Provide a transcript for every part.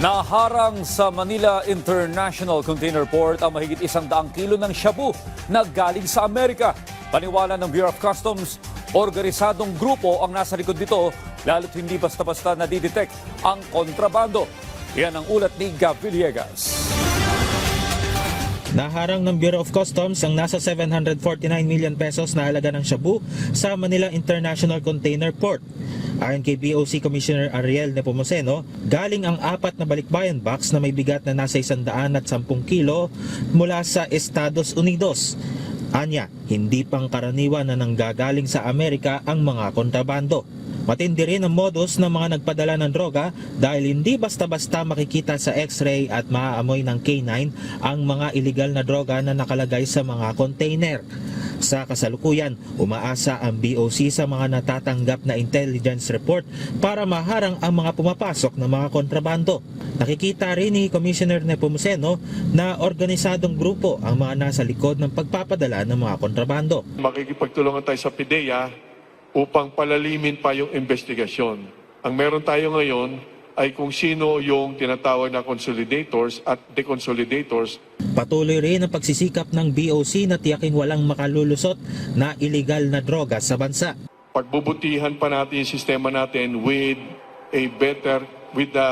Naharang sa Manila International Container Port ang mahigit 100 kilo ng shabu na galing sa Amerika. Paniwala ng Bureau of Customs, organisadong grupo ang nasa likod nito, lalo't hindi basta-basta nadidetect ang kontrabando. Yan ang ulat ni Gab Villegas. Naharang ng Bureau of Customs ang nasa 749 million pesos na halaga ng shabu sa Manila International Container Port. Ayon kay BOC Commissioner Ariel Nepomuceno, galing ang 4 na balikbayan box na may bigat na nasa 110 kilo mula sa Estados Unidos. Anya, hindi pang karaniwan na nanggagaling sa Amerika ang mga kontrabando. Matindi rin ang modus ng mga nagpadala ng droga dahil hindi basta-basta makikita sa x-ray at maaamoy ng K9 ang mga iligal na droga na nakalagay sa mga container. Sa kasalukuyan, umaasa ang BOC sa mga natatanggap na intelligence report para maharang ang mga pumapasok na mga kontrabando. Nakikita rin ni Commissioner Nepomuceno na organisadong grupo ang mga nasa likod ng pagpapadala ng mga kontrabando. Makikipagtulungan tayo sa PIDEA upang palalimin pa yung investigasyon. Ang meron tayo ngayon ay kung sino yung tinatawag na consolidators at deconsolidators. Patuloy rin ang pagsisikap ng BOC na tiyaking walang makalulusot na iligal na droga sa bansa. Pagbubutihan pa natin yung sistema natin with the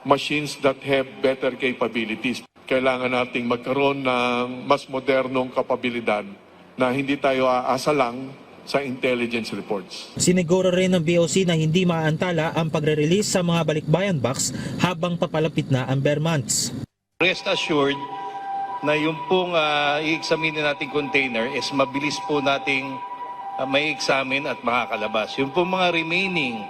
machines that have better capabilities. Kailangan nating magkaroon ng mas modernong kapabilidad na hindi tayo aasa lang sa intelligence reports. Siniguro rin ng BOC na hindi maaantala ang pagre-release sa mga balikbayan box habang papalapit na ang bare months. Rest assured na yung pong i-examine nating container is mabilis po nating may examine at makakalabas. Yung pong mga remaining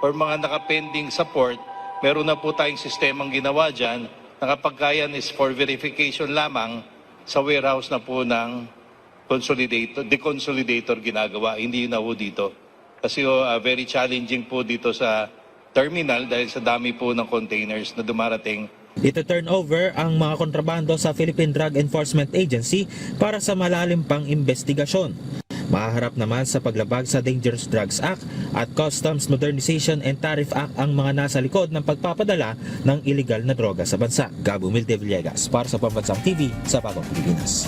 or mga nakapending support, meron na po tayong sistemang ginawa dyan na kapag kaya is for verification lamang sa warehouse na po ng deconsolidator ginagawa, hindi na po dito. Kasi very challenging po dito sa terminal dahil sa dami po ng containers na dumarating. Ito turn over ang mga kontrabando sa Philippine Drug Enforcement Agency para sa malalim pang investigasyon. Mahaharap naman sa paglabag sa Dangerous Drugs Act at Customs Modernization and Tariff Act ang mga nasa likod ng pagpapadala ng iligal na droga sa bansa. Gab Villegas para sa Pambansang TV sa Bagong Pilipinas.